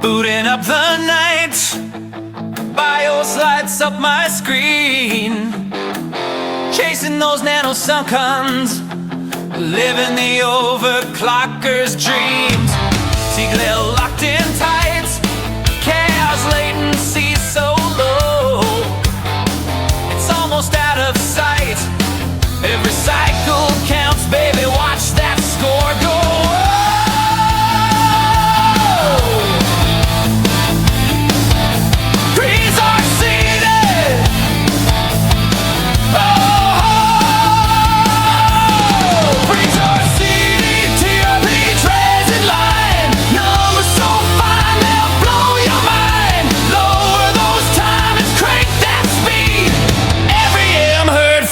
booting up the night. BIOS lights up my screen, chasing those nanoseconds, living the overclocker's dreams. T-glare locked in tight, chaos latency so low, it's almost out of sight. Every cycle counts, baby, watch that score go.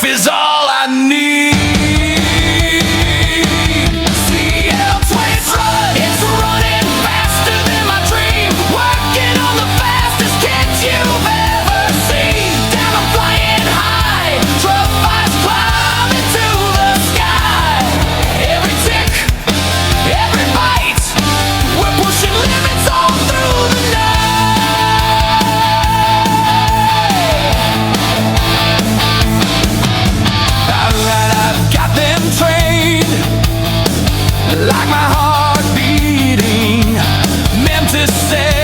Is all I need. CL20, it's running faster than my dream, working on the fastest kids you've ever seen. Damn, I'm flying high, trumpets climbing to the sky. Every tick, every bite, we're pushing limits all through the night. Like my heart beating, meant to say